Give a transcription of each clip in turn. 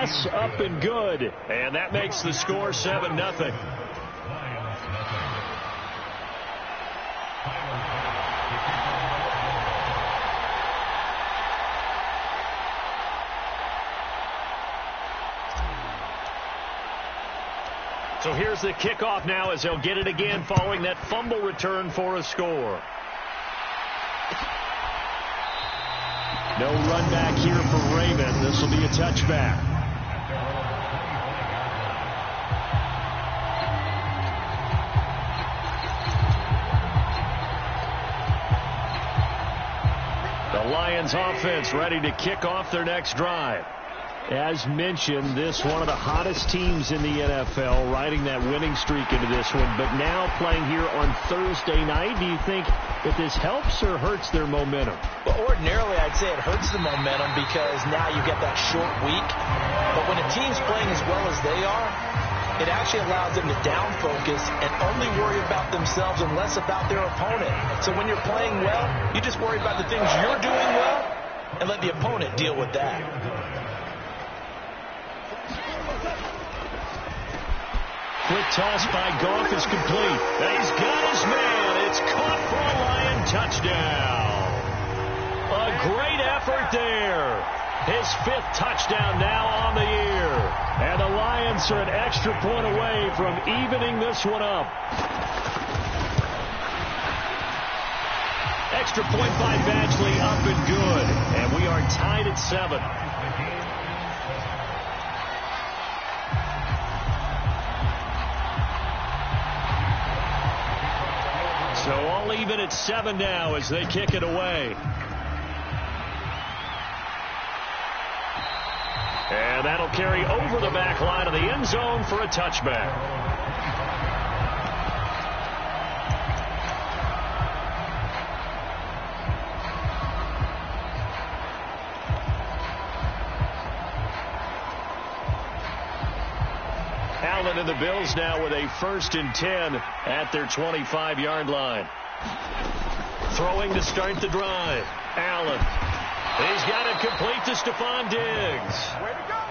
pass up and good. And that makes the score 7-0. So here's the kickoff now as they'll get it again following that fumble return for a score. No run back here for Raymond. This will be a touchback. The Lions offense ready to kick off their next drive. As mentioned, this one of the hottest teams in the NFL, riding that winning streak into this one, but now playing here on Thursday night. Do you think that this helps or hurts their momentum? Well, ordinarily, I'd say it hurts the momentum because now you get that short week. But when a team's playing as well as they are, it actually allows them to down focus and only worry about themselves and less about their opponent. So when you're playing well, you just worry about the things you're doing well and let the opponent deal with that. Quick toss by Goff is complete. He's got his man. It's caught for a Lion touchdown. A great effort there. His 5th touchdown now on the year. And the Lions are an extra point away from evening this one up. Extra point by Badgley, up and good. And we are tied at 7. So all even at 7 now as they kick it away. And that'll carry over the back line of the end zone for a touchback. Allen and the Bills now with a 1st and 10 at their 25-yard line. Throwing to start the drive. Allen. He's got it complete to Stephon Diggs.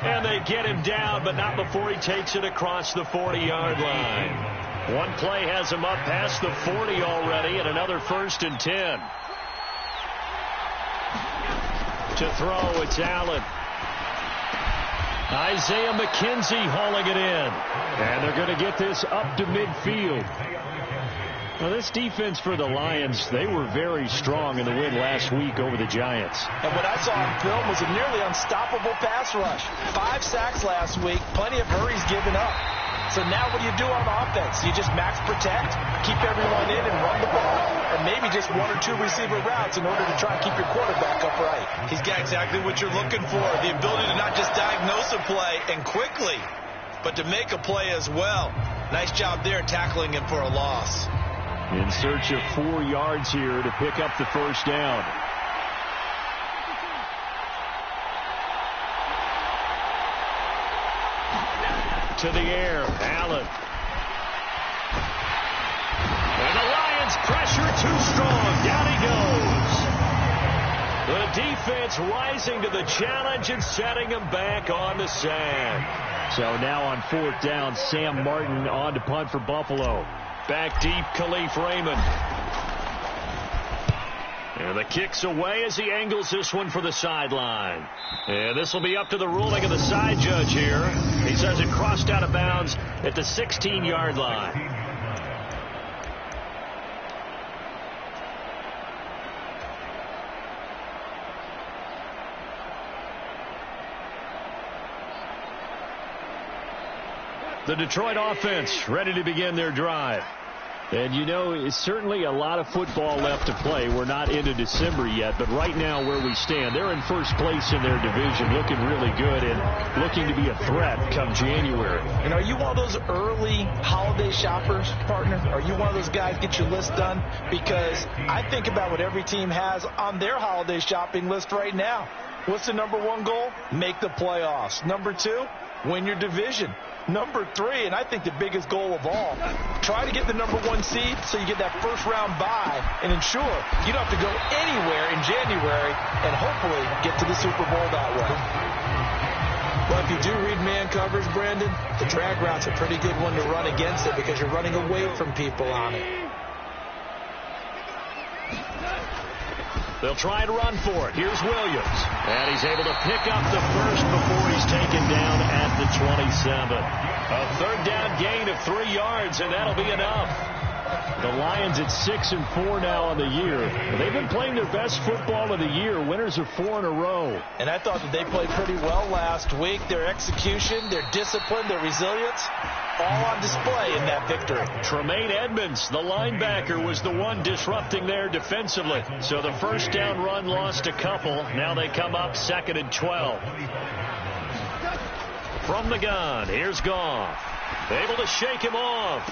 And they get him down, but not before he takes it across the 40-yard line. One play has him up past the 40 already, and another 1st and 10. To throw, it's Allen. Isaiah McKenzie hauling it in. And they're going to get this up to midfield. Now, this defense for the Lions, they were very strong in the win last week over the Giants. And what I saw on film was a nearly unstoppable pass rush. 5 sacks last week, plenty of hurries given up. So now what do you do on offense? You just max protect, keep everyone in and run the ball, or maybe just 1 or 2 receiver routes in order to try and keep your quarterback upright. He's got exactly what you're looking for, the ability to not just diagnose a play and quickly, but to make a play as well. Nice job there tackling him for a loss. In search of 4 yards here to pick up the 1st down. To the air, Allen. And the Lions pressure too strong. Down he goes. The defense rising to the challenge and setting him back on the sand. So now on 4th down, Sam Martin on to punt for Buffalo. Back deep, Khalif Raymond. And the kick's away as he angles this one for the sideline. And this will be up to the ruling of the side judge here. He says it crossed out of bounds at the 16-yard line. The Detroit offense ready to begin their drive. And, you know, it's certainly a lot of football left to play. We're not into December yet, but right now where we stand, they're in first place in their division, looking really good and looking to be a threat come January. And are you one of those early holiday shoppers, partner? Are you one of those guys get your list done? Because I think about what every team has on their holiday shopping list right now. What's the number 1 goal? Make the playoffs. Number 2, win your division. Number 3, and I think the biggest goal of all, try to get the number 1 seed so you get that first-round bye and ensure you don't have to go anywhere in January and hopefully get to the Super Bowl that way. Well, if you do read man coverage, Brandon, the drag route's a pretty good one to run against it because you're running away from people on it. They'll try to run for it. Here's Williams. And he's able to pick up the first before he's taken down at the 27. A third down gain of 3 yards, and that'll be enough. The Lions at 6-4 now on the year. They've been playing their best football of the year. Winners of 4 in a row. And I thought that they played pretty well last week. Their execution, their discipline, their resilience, all on display in that victory. Tremaine Edmonds, the linebacker, was the one disrupting there defensively. So the first down run lost a couple. Now they come up 2nd and 12. From the gun, here's Goff. Able to shake him off.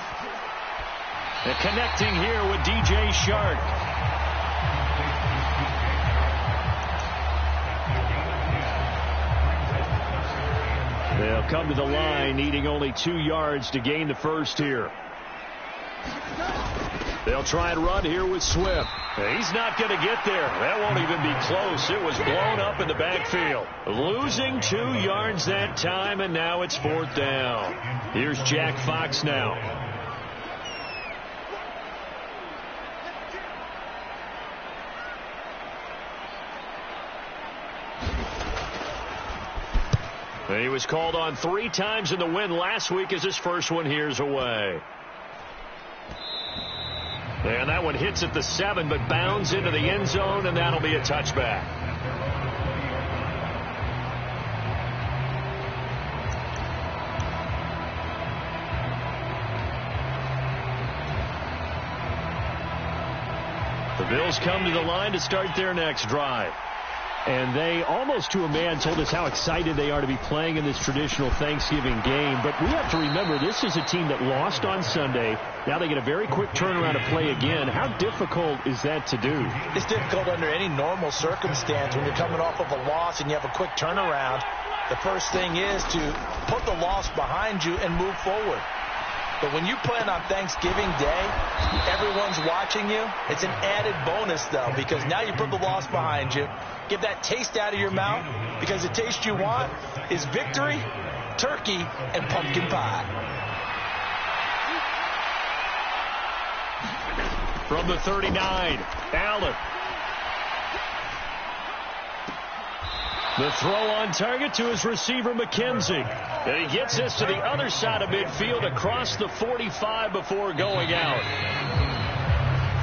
And connecting here with DJ Shark. They'll come to the line needing only 2 yards to gain the first here. They'll try and run here with Swift. He's not going to get there. That won't even be close. It was blown up in the backfield. Losing 2 yards that time, and now it's 4th down. Here's Jack Fox now. He was called on 3 times in the win last week as his first one here's away. And that one hits at the 7 but bounds into the end zone, and that'll be a touchback. The Bills come to the line to start their next drive. And they, almost to a man, told us how excited they are to be playing in this traditional Thanksgiving game. But we have to remember, this is a team that lost on Sunday. Now they get a very quick turnaround to play again. How difficult is that to do? It's difficult under any normal circumstance when you're coming off of a loss and you have a quick turnaround. The first thing is to put the loss behind you and move forward. But when you play on Thanksgiving Day, everyone's watching you. It's an added bonus, though, because now you put the loss behind you. Get that taste out of your mouth, because the taste you want is victory, turkey, and pumpkin pie. From the 39, Allen. The throw on target to his receiver, McKenzie. And he gets this to the other side of midfield across the 45 before going out.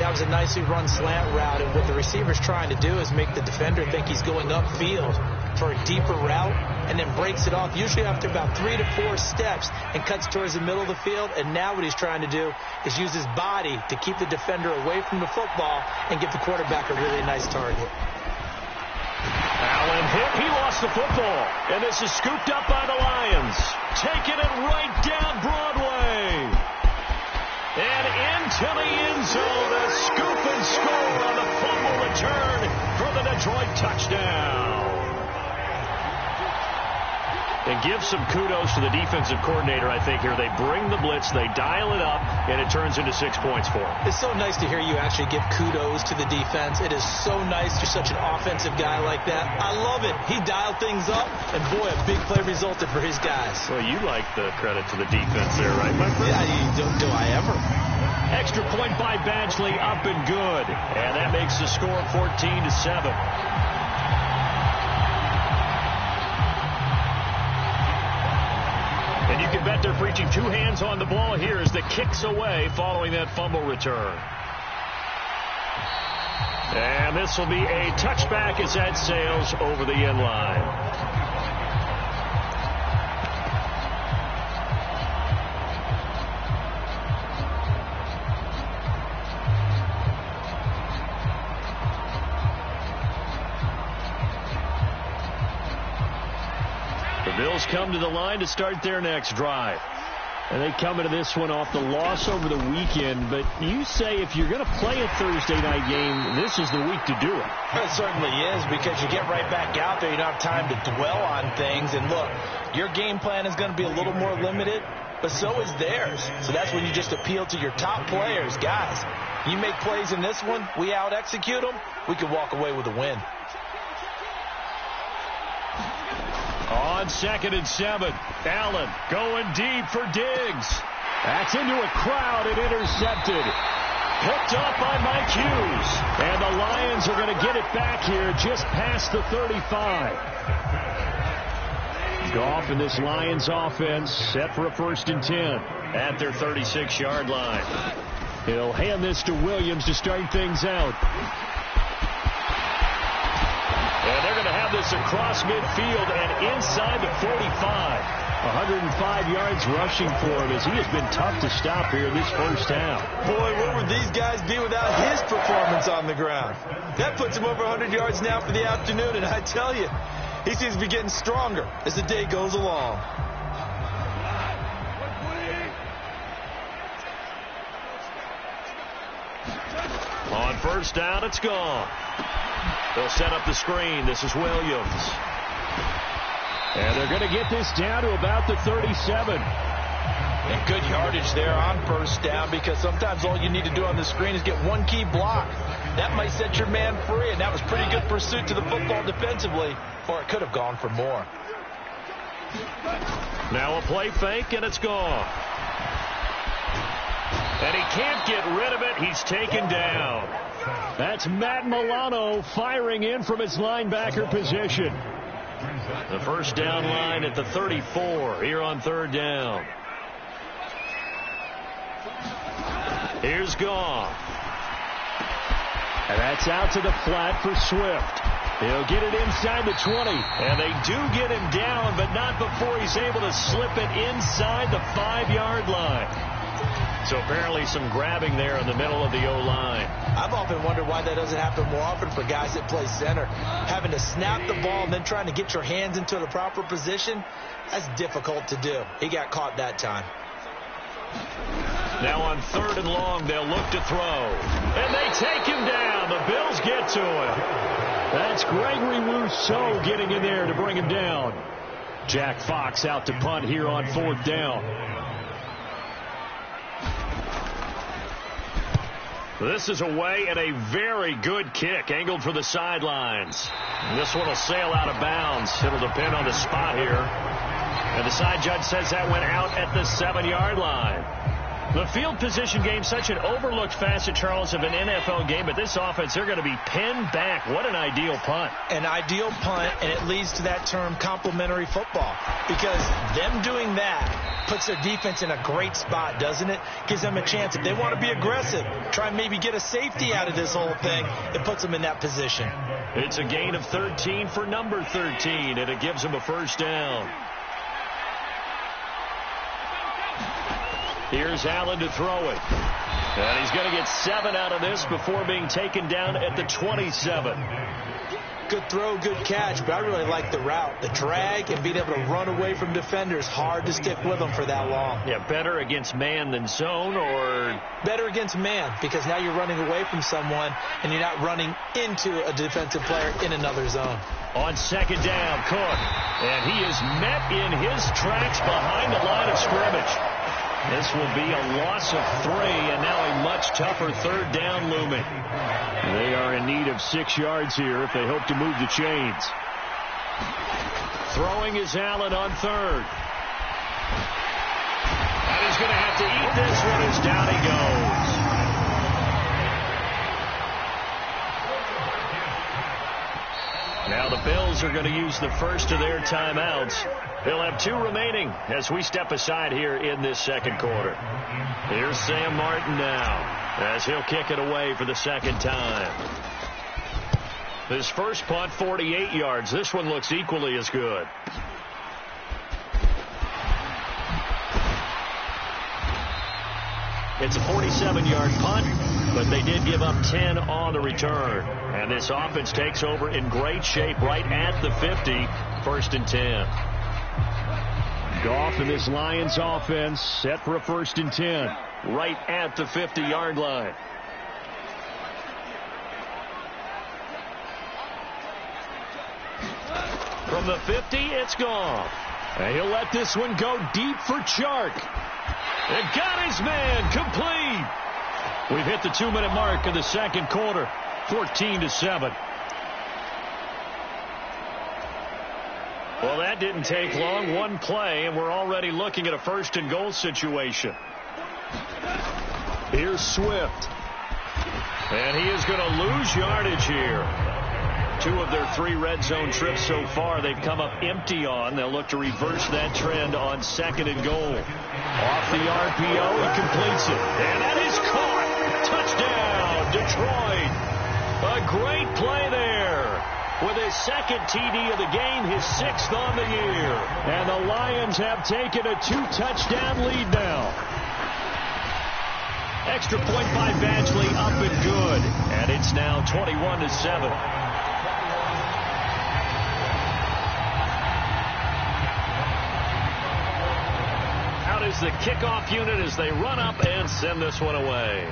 That was a nicely run slant route, and what the receiver's trying to do is make the defender think he's going upfield for a deeper route and then breaks it off, usually after about 3 to 4 steps, and cuts towards the middle of the field. And now what he's trying to do is use his body to keep the defender away from the football and give the quarterback a really nice target. Allen hit. He lost the football. And this is scooped up by the Lions. Taking it right down Broadway. And into the end zone. A scoop and score on the fumble return for the Detroit touchdown. And give some kudos to the defensive coordinator, I think, here. They bring the blitz, they dial it up, and it turns into 6 points for them. It's so nice to hear you actually give kudos to the defense. It is so nice. You're such an offensive guy like that. I love it. He dialed things up, and boy, a big play resulted for his guys. Well, you like the credit to the defense there, right, my friend? Yeah, do I ever? Extra point by Badgley, up and good. And that makes the score 14-7. And you can bet they're preaching 2 hands on the ball here as the kick's away following that fumble return. And this will be a touchback as that sails over the end line. Bills come to the line to start their next drive. And they come into this one off the loss over the weekend. But you say if you're going to play a Thursday night game, this is the week to do it. It certainly is, because you get right back out there. You don't have time to dwell on things. And look, your game plan is going to be a little more limited, but so is theirs. So that's when you just appeal to your top players. Guys, you make plays in this one, we out-execute them, we can walk away with a win. On 2nd and 7, Allen going deep for Diggs. That's into a crowd and intercepted. Picked up by Mike Hughes. And the Lions are going to get it back here just past the 35. Goff in this Lions offense set for a 1st and 10 at their 36-yard line. He'll hand this to Williams to start things out. And they're going to have this across midfield and inside the 45. 105 yards rushing for him as he has been tough to stop here this first half. Boy, what would these guys be without his performance on the ground? That puts him over 100 yards now for the afternoon, and I tell you, he seems to be getting stronger as the day goes along. On 1st down, it's gone. They'll set up the screen. This is Williams. And they're going to get this down to about the 37. And good yardage there on 1st down, because sometimes all you need to do on the screen is get one key block. That might set your man free, and that was pretty good pursuit to the football defensively, or it could have gone for more. Now a play fake, and it's gone. And he can't get rid of it. He's taken down. That's Matt Milano firing in from his linebacker position. The 1st down line at the 34 here on 3rd down. Here's Goff. And that's out to the flat for Swift. He'll get it inside the 20. And they do get him down, but not before he's able to slip it inside the 5-yard line. So apparently some grabbing there in the middle of the O-line. I've often wondered why that doesn't happen more often for guys that play center. Having to snap the ball and then trying to get your hands into the proper position, that's difficult to do. He got caught that time. Now on 3rd and long, they'll look to throw. And they take him down. The Bills get to him. That's Gregory Rousseau getting in there to bring him down. Jack Fox out to punt here on 4th down. This is away and a very good kick angled for the sidelines. This one will sail out of bounds. It'll depend on the spot here. And the side judge says that went out at the 7-yard line. The field position game, such an overlooked facet, Charles, of an NFL game, but this offense, they're going to be pinned back. What an ideal punt. An ideal punt, and it leads to that term complementary football, because them doing that puts their defense in a great spot, doesn't it? Gives them a chance. If they want to be aggressive, try and maybe get a safety out of this whole thing, it puts them in that position. It's a gain of 13 for number 13, and it gives them a 1st down. Here's Allen to throw it. And he's going to get 7 out of this before being taken down at the 27. Good throw, good catch, but I really like the route. The drag and being able to run away from defenders, hard to stick with them for that long. Yeah, better against man than zone, or? Better against man, because now you're running away from someone and you're not running into a defensive player in another zone. On 2nd down, Cook. And he is met in his tracks behind the line of scrimmage. This will be a loss of 3, and now a much tougher 3rd down looming. They are in need of 6 yards here if they hope to move the chains. Throwing is Allen on 3rd. And he's going to have to eat this one as down he goes. Now the Bills are going to use the first of their timeouts. They'll have 2 remaining as we step aside here in this 2nd quarter. Here's Sam Martin now as he'll kick it away for the 2nd time. His first punt, 48 yards. This one looks equally as good. It's a 47-yard punt, but they did give up 10 on the return. And this offense takes over in great shape right at the 50, 1st and 10. Goff in this Lions offense set for a 1st and 10 right at the 50-yard line. From the 50, it's Goff. And he'll let this one go deep for Chark. And got his man complete. We've hit the 2-minute mark of the 2nd quarter, 14-7. Well, that didn't take long. One play, and we're already looking at a first-and-goal situation. Here's Swift. And he is going to lose yardage here. 2 of their 3 red zone trips so far they've come up empty on. They'll look to reverse that trend on 2nd and goal. Off the RPO, he completes it. And that is caught. Touchdown, Detroit. A great play there. With his 2nd TD of the game, his 6th on the year. And the Lions have taken a 2-touchdown lead now. Extra point by Badgley, up and good. And it's now 21-7. Out is the kickoff unit as they run up and send this one away.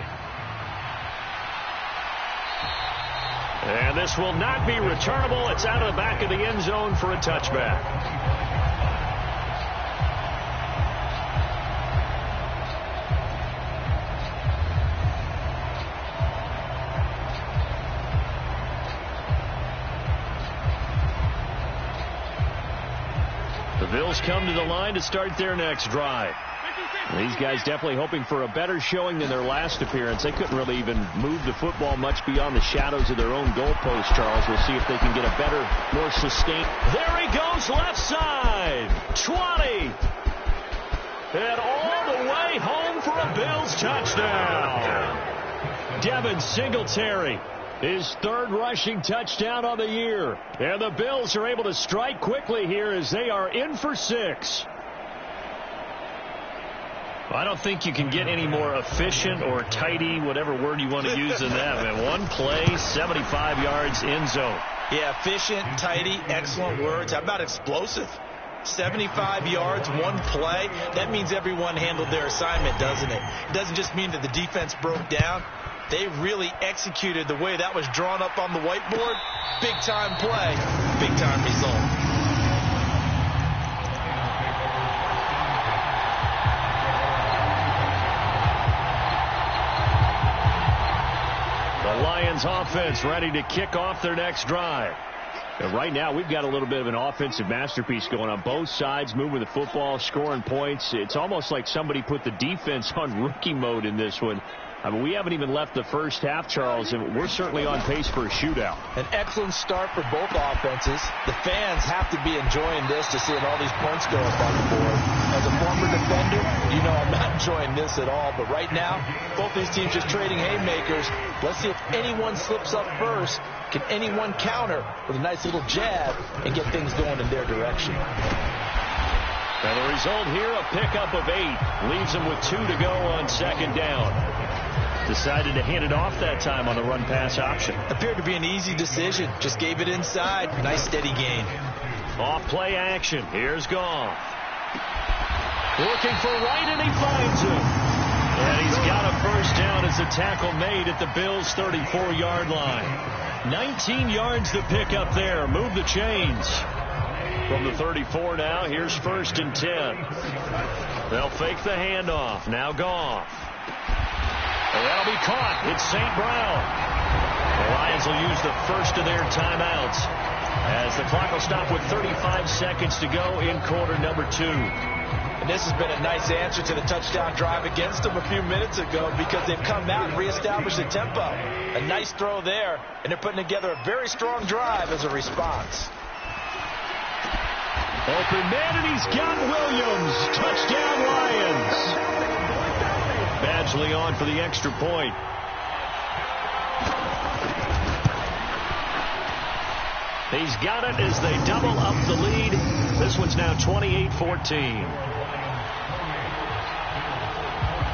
And this will not be returnable. It's out of the back of the end zone for a touchback. The Bills come to the line to start their next drive. These guys definitely hoping for a better showing than their last appearance. They couldn't really even move the football much beyond the shadows of their own goalpost, Charles. We'll see if they can get a better, more sustained. There he goes, left side. 20. And all the way home for a Bills touchdown. Devin Singletary. His 3rd rushing touchdown on the year. And the Bills are able to strike quickly here as they are in for 6. I don't think you can get any more efficient or tidy, whatever word you want to use in that. Man, 1 play, 75 yards, end zone. Yeah, efficient, tidy, excellent words. How about explosive? 75 yards, 1 play. That means everyone handled their assignment, doesn't it? It doesn't just mean that the defense broke down. They really executed the way that was drawn up on the whiteboard. Big-time play, big-time result. The Lions offense ready to kick off their next drive. And right now we've got a little bit of an offensive masterpiece going on both sides, moving the football, scoring points. It's almost like somebody put the defense on rookie mode in this one. I mean, we haven't even left the first half, Charles, and we're certainly on pace for a shootout. An excellent start for both offenses. The fans have to be enjoying this to seeing all these points go up on the board. As a former defender, you know I'm not enjoying this at all. But right now, both these teams just trading haymakers. Let's see if anyone slips up first. Can anyone counter with a nice little jab and get things going in their direction? And the result here, a pickup of 8. Leaves them with 2 to go on 2nd down. Decided to hand it off that time on the run-pass option. Appeared to be an easy decision. Just gave it inside. Nice steady gain. Off play action. Here's Goff. Looking for Wright, and he finds him. And he's got a first down as the tackle made at the Bills' 34-yard line. 19 yards to pick up there. Move the chains. From the 34 now, here's 1st and 10. They'll fake the handoff. Now Goff. And that'll be caught. It's St. Brown. The Lions will use the first of their timeouts as the clock will stop with 35 seconds to go in quarter number 2. And this has been a nice answer to the touchdown drive against them a few minutes ago because they've come out and reestablished the tempo. A nice throw there, and they're putting together a very strong drive as a response. Open man, and he's got Williams. Touchdown, Lions. Badgley on for the extra point. He's got it as they double up the lead. This one's now 28-14.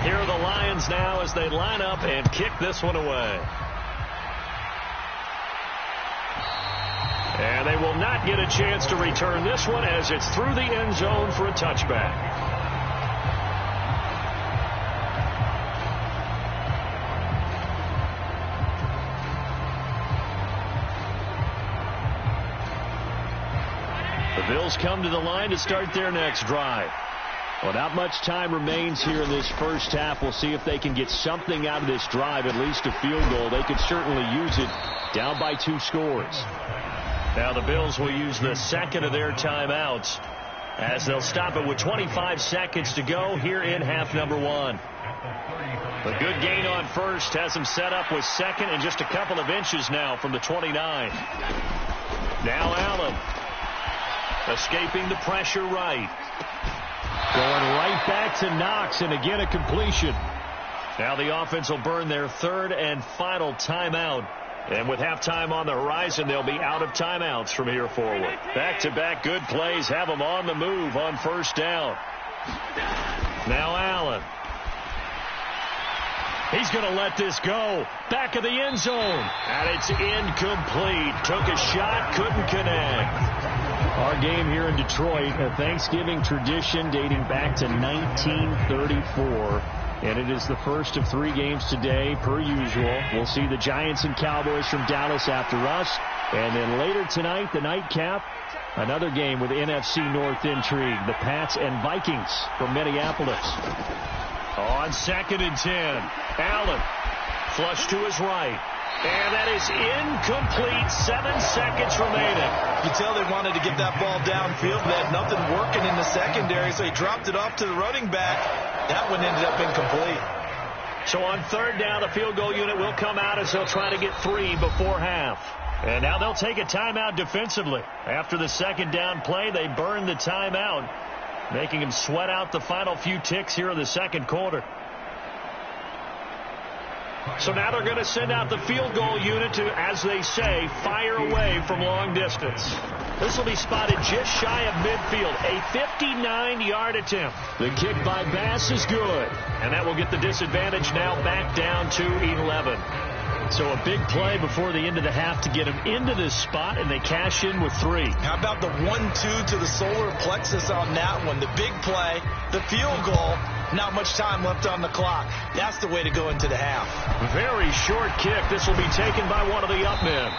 Here are the Lions now as they line up and kick this one away. And they will not get a chance to return this one as it's through the end zone for a touchback. The Bills come to the line to start their next drive. Well, not much time remains here in this first half. We'll see if they can get something out of this drive, at least a field goal. They could certainly use it down by 2 scores. Now the Bills will use the second of their timeouts as they'll stop it with 25 seconds to go here in half number one. A good gain on first has him set up with second and just a couple of inches now from the 29. Now Allen escaping the pressure right. Going right back to Knox, and again a completion. Now the offense will burn their third and final timeout. And with halftime on the horizon, they'll be out of timeouts from here forward. Back-to-back good plays have them on the move on first down. Now Allen. He's going to let this go. Back of the end zone. And it's incomplete. Took a shot, couldn't connect. Our game here in Detroit, a Thanksgiving tradition dating back to 1934. And it is the first of 3 games today, per usual. We'll see the Giants and Cowboys from Dallas after us. And then later tonight, the nightcap, another game with NFC North intrigue. The Pats and Vikings from Minneapolis. On 2nd and 10, Allen flush to his right. And that is incomplete. 7 seconds remaining. You tell they wanted to get that ball downfield. They had nothing working in the secondary, so he dropped it off to the running back. That one ended up incomplete. So on third down, the field goal unit will come out as they'll try to get 3 before half. And now they'll take a timeout defensively. After the second down play, they burn the timeout, making him sweat out the final few ticks here in the second quarter. So now they're going to send out the field goal unit to, as they say, fire away from long distance. This will be spotted just shy of midfield. A 59-yard attempt. The kick by Bass is good. And that will get the disadvantage now back down to 11. So a big play before the end of the half to get him into this spot, and they cash in with 3. How about the 1-2 to the solar plexus on that one? The big play, the field goal, not much time left on the clock. That's the way to go into the half. Very short kick. This will be taken by one of the up men.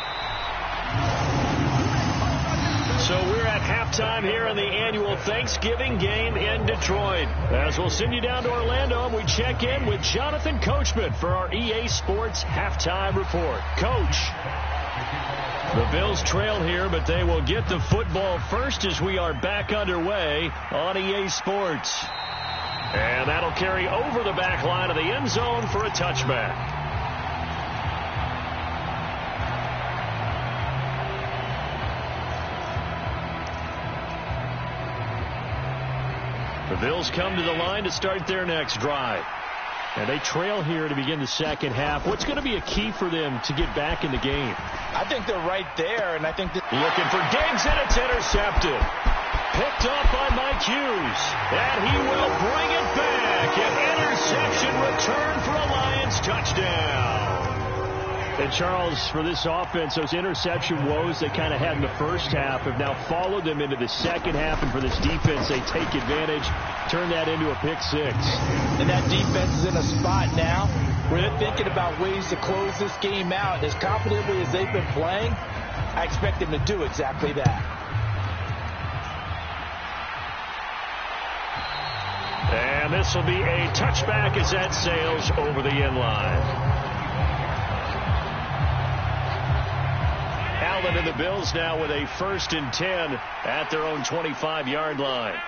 So we're at halftime here in the annual Thanksgiving game in Detroit. As we'll send you down to Orlando, and we check in with Jonathan Coachman for our EA Sports Halftime Report. Coach, the Bills trail here, but they will get the football first as we are back underway on EA Sports. And that'll carry over the back line of the end zone for a touchback. The Bills come to the line to start their next drive. And they trail here to begin the second half. What's going to be a key for them to get back in the game? I think they're right there, and I think that looking for Diggs, and it's intercepted. Picked up by Mike Hughes. And he will bring it back. An interception return for a Lions touchdown. And Charles, for this offense, those interception woes they kind of had in the first half have now followed them into the second half. And for this defense, they take advantage, turn that into a pick 6. And that defense is in a spot now where they're thinking about ways to close this game out. As confidently as they've been playing, I expect them to do exactly that. And this will be a touchback as that sails over the end line. Allen and the Bills now with a 1st and 10 at their own 25-yard line.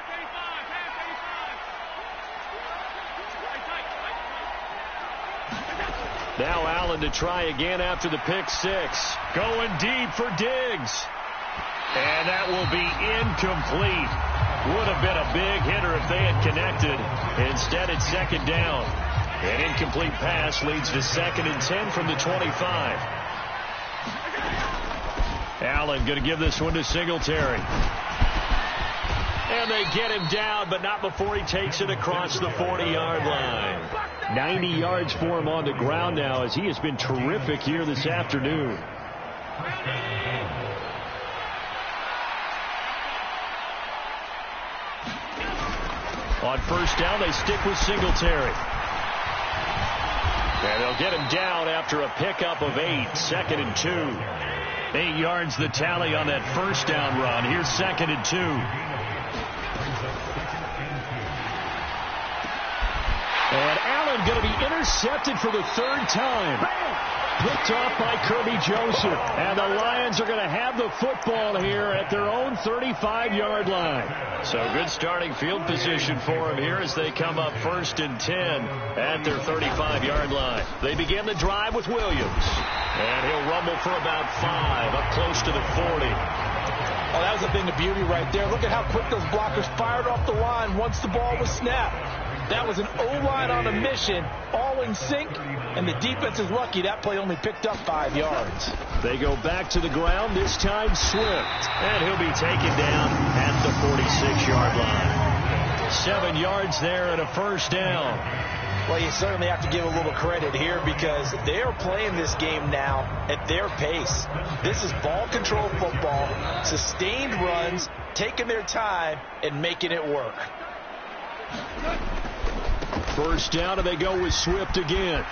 Now Allen to try again after the pick 6. Going deep for Diggs. And that will be incomplete. Would have been a big hitter if they had connected. Instead, it's 2nd down. An incomplete pass leads to 2nd and 10 from the 25. Allen going to give this one to Singletary. And they get him down, but not before he takes it across the 40-yard line. 90 yards for him on the ground now, as he has been terrific here this afternoon. On 1st down, they stick with Singletary. And they'll get him down after a pickup of 8, 2nd and 2. 8 yards the tally on that 1st down run. Here's 2nd and 2. And Allen going to be intercepted for the 3rd time. Picked off by Kirby Joseph. And the Lions are going to have the football here at their own 35-yard line. So good starting field position for them here as they come up 1st and 10 at their 35-yard line. They begin the drive with Williams. And he'll rumble for about 5 up close to the 40. Oh, that was a thing of beauty right there. Look at how quick those blockers fired off the line once the ball was snapped. That was an O-line on a mission, all in sync, and the defense is lucky that play only picked up 5 yards. They go back to the ground, this time Swift, and he'll be taken down at the 46-yard line. 7 yards there and a first down. Well, you certainly have to give a little credit here because they are playing this game now at their pace. This is ball control football, sustained runs, taking their time, and making it work. First down, and they go with Swift again.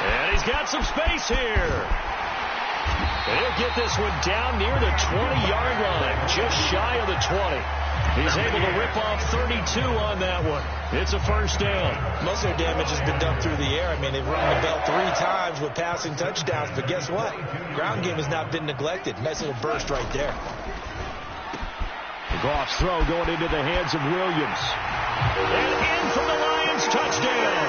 And he's got some space here. And he'll get this one down near the 20-yard line, just shy of the 20. He's able to rip off 32 on that one. It's a first down. Most of their damage has been done through the air. I mean, they've rung the bell 3 times with passing touchdowns, but guess what? Ground game has not been neglected. Nice little burst right there. Goff's throw going into the hands of Williams. And in for the Lions, touchdown.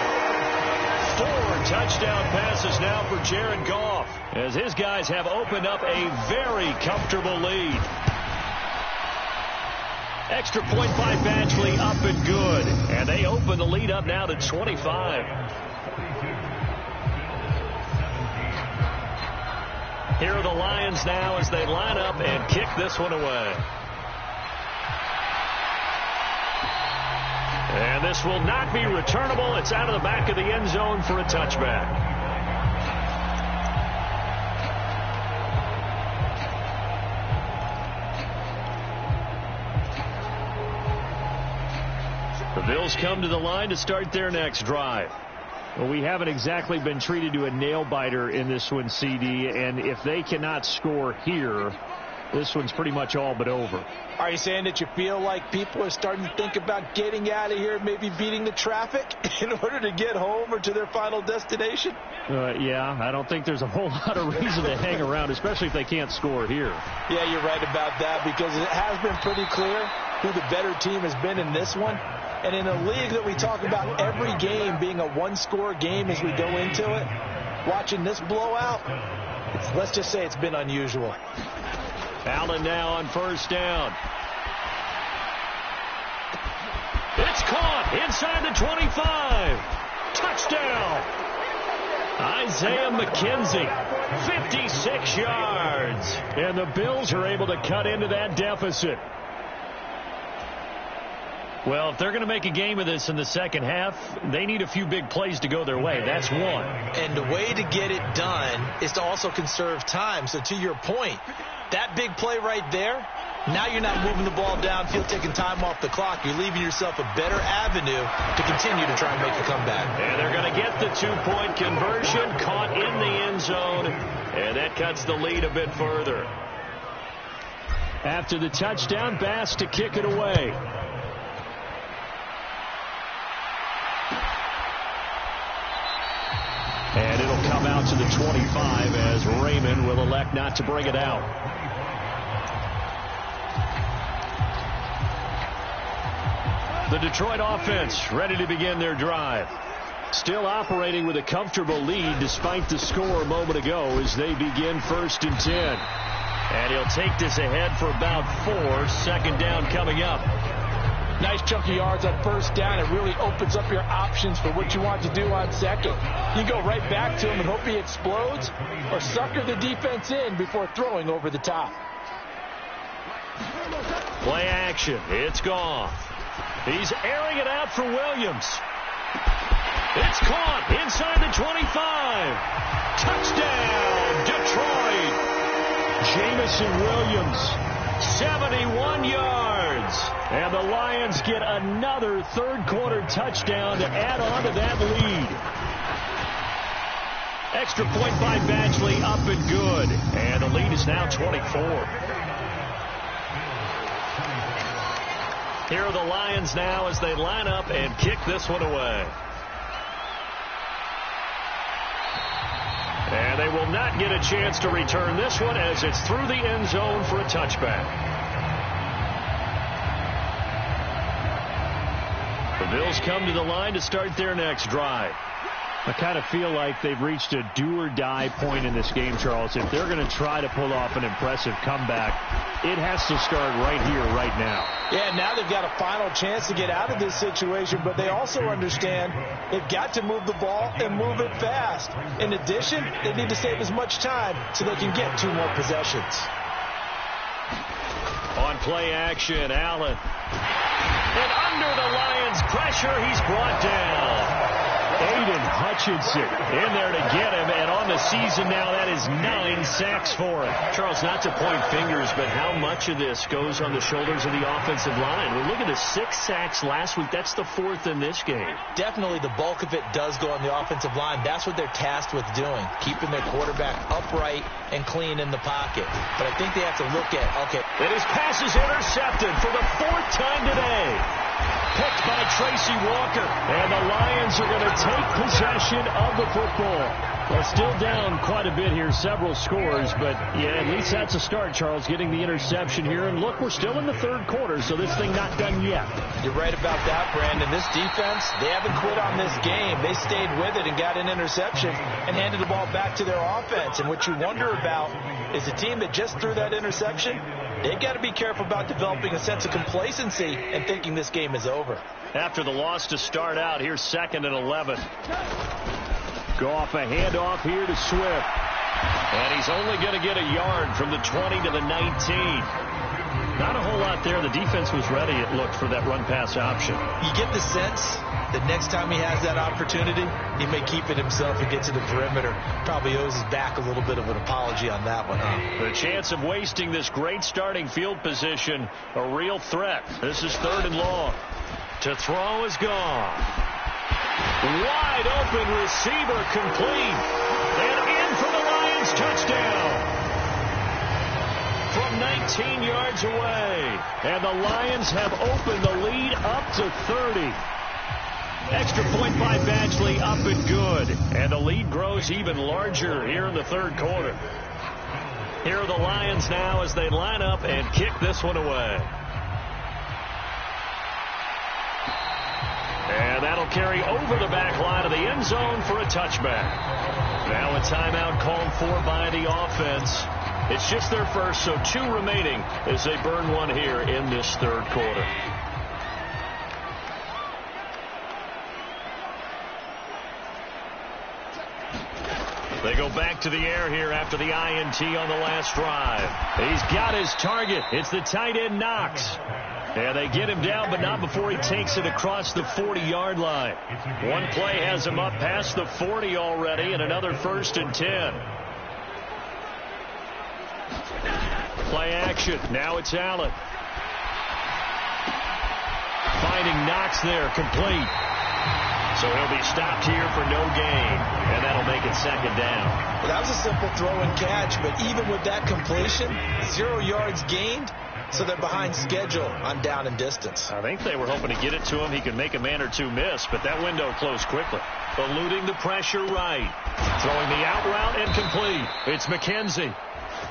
4 touchdown passes now for Jared Goff, as his guys have opened up a very comfortable lead. Extra point by Badgley, up and good. And they open the lead up now to 25. Here are the Lions now as they line up and kick this one away. And this will not be returnable. It's out of the back of the end zone for a touchback. The Bills come to the line to start their next drive. Well, we haven't exactly been treated to a nail-biter in this one, CD, and if they cannot score here, this one's pretty much all but over. Are you saying that you feel like people are starting to think about getting out of here, maybe beating the traffic in order to get home or to their final destination? Yeah, I don't think there's a whole lot of reason to hang around, especially if they can't score here. Yeah, you're right about that because it has been pretty clear who the better team has been in this one. And in a league that we talk about every game being a one-score game as we go into it, watching this blowout, let's just say it's been unusual. Allen now on first down. It's caught inside the 25. Touchdown. Isaiah McKenzie, 56 yards. And the Bills are able to cut into that deficit. Well, if they're going to make a game of this in the second half, they need a few big plays to go their way. That's one. And the way to get it done is to also conserve time. So to your point, that big play right there, now you're not moving the ball downfield, taking time off the clock. You're leaving yourself a better avenue to continue to try and make a comeback. And they're going to get the 2-point conversion, caught in the end zone, and that cuts the lead a bit further. After the touchdown, Bass to kick it away. And it'll come out to the 25 as Raymond will elect not to bring it out. The Detroit offense ready to begin their drive. Still operating with a comfortable lead despite the score a moment ago as they begin 1st and 10. And he'll take this ahead for about 4. Second down coming up. Nice chunky yards on first down. It really opens up your options for what you want to do on second. You go right back to him and hope he explodes or sucker the defense in before throwing over the top. Play action. It's gone. He's airing it out for Williams. It's caught inside the 25. Touchdown, Detroit. Jamison Williams, 71 yards. And the Lions get another third-quarter touchdown to add on to that lead. Extra point by Badgley, up and good. And the lead is now 24. Here are the Lions now as they line up and kick this one away. And they will not get a chance to return this one as it's through the end zone for a touchback. The Bills come to the line to start their next drive. I kind of feel like they've reached a do-or-die point in this game, Charles. If they're going to try to pull off an impressive comeback, it has to start right here, right now. Yeah, now they've got a final chance to get out of this situation, but they also understand they've got to move the ball and move it fast. In addition, they need to save as much time so they can get 2 more possessions. On play action, Allen. And under the Lions' pressure, he's brought down. Aiden Hutchinson in there to get him, and on the season now, that is 9 sacks for him. Charles, not to point fingers, but how much of this goes on the shoulders of the offensive line? Well, look at the 6 sacks last week. That's the 4th in this game. Definitely the bulk of it does go on the offensive line. That's what they're tasked with doing, keeping their quarterback upright and clean in the pocket. But I think they have to look at, okay. And his pass is intercepted for the 4th time today. Picked by Tracy Walker. And the Lions are going to take possession of the football. Well, still down quite a bit here, several scores, but yeah, at least that's a start, Charles, getting the interception here. And look, we're still in the 3rd quarter, so this thing not done yet. You're right about that, Brandon. This defense, they haven't quit on this game. They stayed with it and got an interception and handed the ball back to their offense. And what you wonder about is the team that just threw that interception, they've got to be careful about developing a sense of complacency and thinking this game is over. After the loss to start out, here's 2nd and 11. Goff, a handoff here to Swift. And he's only going to get a yard from the 20 to the 19. Not a whole lot there. The defense was ready, it looked, for that run-pass option. You get the sense that next time he has that opportunity, he may keep it himself and get to the perimeter. Probably owes his back a little bit of an apology on that one, huh? The chance of wasting this great starting field position, a real threat. This is 3rd and long. To throw is gone. Wide open receiver, complete. And in for the Lions, touchdown. From 19 yards away. And the Lions have opened the lead up to 30. Extra point by Badgley, up and good. And the lead grows even larger here in the 3rd quarter. Here are the Lions now as they line up and kick this one away. And that'll carry over the back line of the end zone for a touchback. Now a timeout called for by the offense. It's just their first, so 2 remaining as they burn one here in this 3rd quarter. They go back to the air here after the INT on the last drive. He's got his target. It's the tight end Knox. And they get him down, but not before he takes it across the 40-yard line. One play has him up past the 40 already, and another 1st and 10. Play action. Now it's Allen. Finding Knox there, complete. So he'll be stopped here for no gain, and that'll make it 2nd down. Well, that was a simple throw and catch, but even with that completion, 0 yards gained. So they're behind schedule on down and distance. I think they were hoping to get it to him. He could make a man or 2 miss, but that window closed quickly. Eluding the pressure right. Throwing the out route and complete. It's McKenzie.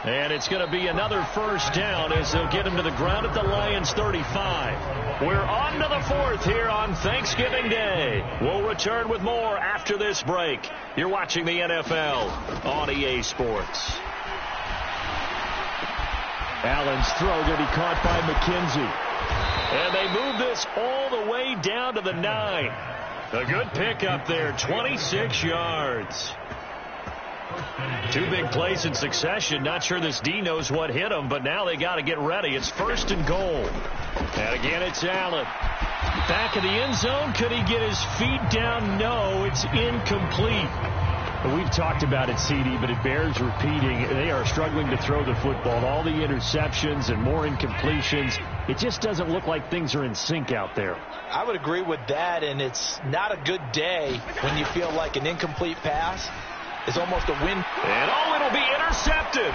And it's going to be another 1st down as they'll get him to the ground at the Lions 35. We're on to the 4th here on Thanksgiving Day. We'll return with more after this break. You're watching the NFL on EA Sports. Allen's throw going to be caught by McKenzie. And they move this all the way down to the 9. A good pickup there, 26 yards. 2 big plays in succession. Not sure this D knows what hit him, but now they got to get ready. It's 1st and goal. And again, it's Allen. Back in the end zone. Could he get his feet down? No, it's incomplete. We've talked about it, CD, but it bears repeating. They are struggling to throw the football. All the interceptions and more incompletions. It just doesn't look like things are in sync out there. I would agree with that, and it's not a good day when you feel like an incomplete pass is almost a win. And it'll be intercepted.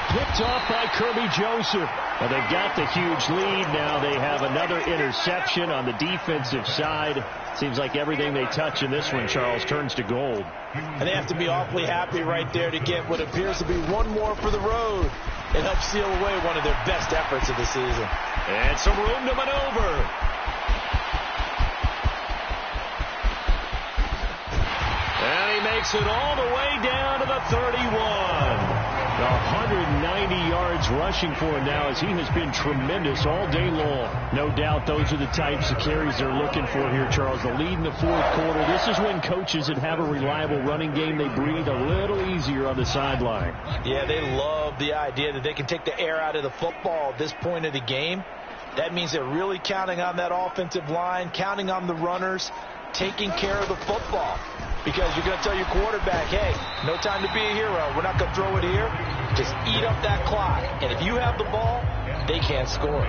Picked off by Kirby Joseph. Well, they got the huge lead. Now they have another interception on the defensive side. Seems like everything they touch in this one, Charles, turns to gold. And they have to be awfully happy right there to get what appears to be one more for the road. It helps seal away one of their best efforts of the season. And some room to maneuver. And he makes it all the way down to the 31. 190 yards rushing for him now, as he has been tremendous all day long. No doubt those are the types of carries they're looking for here, Charles. The lead in the fourth quarter. This is when coaches that have a reliable running game, they breathe a little easier on the sideline. Yeah, they love the idea that they can take the air out of the football at this point of the game. That means they're really counting on that offensive line, counting on the runners, taking care of the football. Because you're going to tell your quarterback, hey, no time to be a hero. We're not going to throw it here. Just eat up that clock. And if you have the ball, they can't score.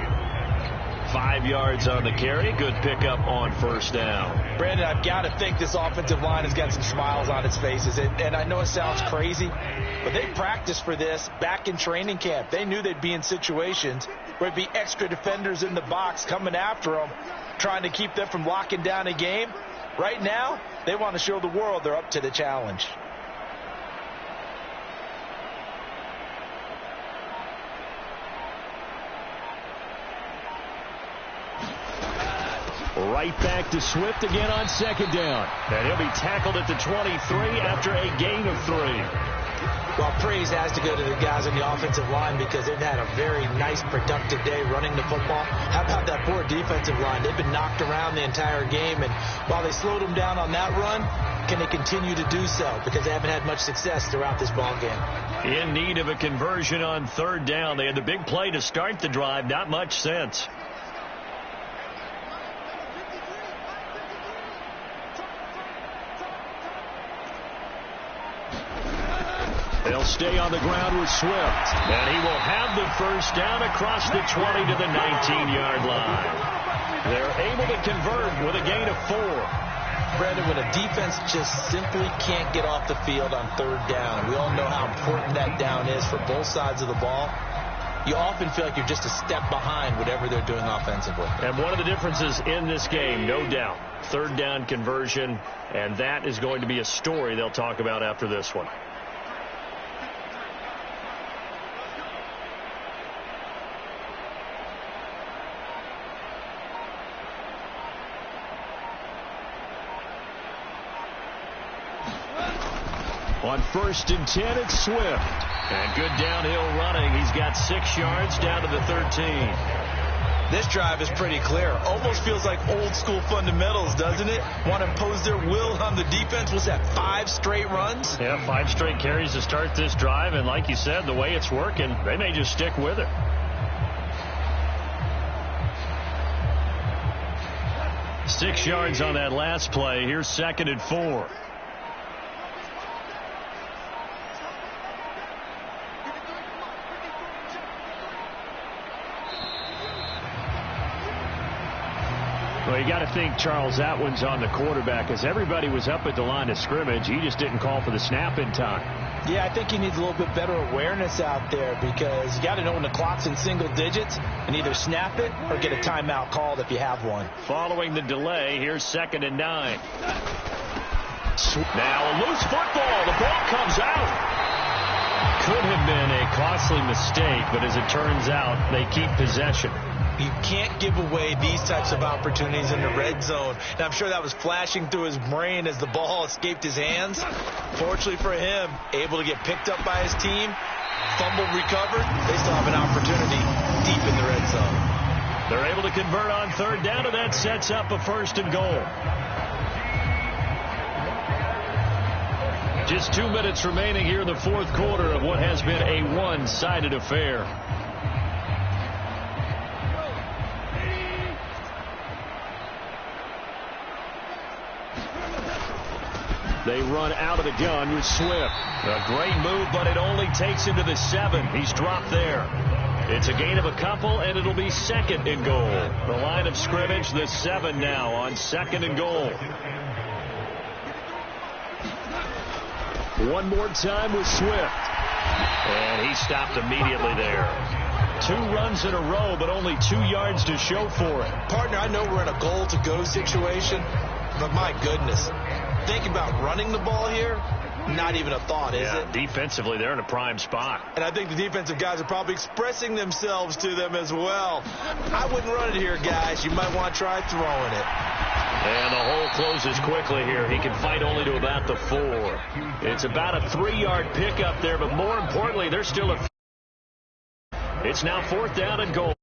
5 yards on the carry. Good pickup on first down. Brandon, I've got to think this offensive line has got some smiles on its faces. And I know it sounds crazy, but they practiced for this back in training camp. They knew they'd be in situations where there'd be extra defenders in the box coming after them, trying to keep them from locking down a game. Right now, they want to show the world they're up to the challenge. Right back to Swift again on second down. And he'll be tackled at the 23 after a gain of 3. Well, praise has to go to the guys on the offensive line because they've had a very nice, productive day running the football. How about that poor defensive line? They've been knocked around the entire game, and while they slowed them down on that run, can they continue to do so? Because they haven't had much success throughout this ball game. In need of a conversion on third down. They had the big play to start the drive. Not much sense. They'll stay on the ground with Swift. And he will have the first down across the 20 to the 19-yard line. They're able to convert with a gain of 4. Brandon, when a defense just simply can't get off the field on third down, we all know how important that down is for both sides of the ball. You often feel like you're just a step behind whatever they're doing offensively. And one of the differences in this game, no doubt, third down conversion, and that is going to be a story they'll talk about after this one. On 1st and 10, it's Swift. And good downhill running. He's got 6 yards down to the 13. This drive is pretty clear. Almost feels like old school fundamentals, doesn't it? Want to impose their will on the defense. Was that 5 straight runs? Yeah, 5 straight carries to start this drive. And like you said, the way it's working, they may just stick with it. Six yards on that last play. Here's 2nd and 4. Well, you got to think, Charles, that one's on the quarterback, as everybody was up at the line of scrimmage. He just didn't call for the snap in time. Yeah, I think he needs a little bit better awareness out there, because you got to know when the clock's in single digits and either snap it or get a timeout called if you have one. Following the delay, here's 2nd and 9. Now a loose football. The ball comes out. Could have been a costly mistake, but as it turns out, they keep possession. You can't give away these types of opportunities in the red zone. And I'm sure that was flashing through his brain as the ball escaped his hands. Fortunately for him, able to get picked up by his team, fumble recovered. They still have an opportunity deep in the red zone. They're able to convert on third down, and that sets up a 1st and goal. Just 2 minutes remaining here in the fourth quarter of what has been a one-sided affair. They run out of the gun with Swift. A great move, but it only takes him to the 7. He's dropped there. It's a gain of a couple, and it'll be 2nd and goal. The line of scrimmage, the 7 now on 2nd and goal. One more time with Swift. And he stopped immediately there. 2 runs in a row, but only 2 yards to show for it. Partner, I know we're in a goal-to-go situation, but my goodness, think about running the ball here. Not even a thought, is it? Defensively, they're in a prime spot. And I think the defensive guys are probably expressing themselves to them as well. I wouldn't run it here, guys. You might want to try throwing it. And the hole closes quickly here. He can fight only to about the 4. It's about a 3-yard pickup there, but more importantly, there's still a... It's now 4th down and goal.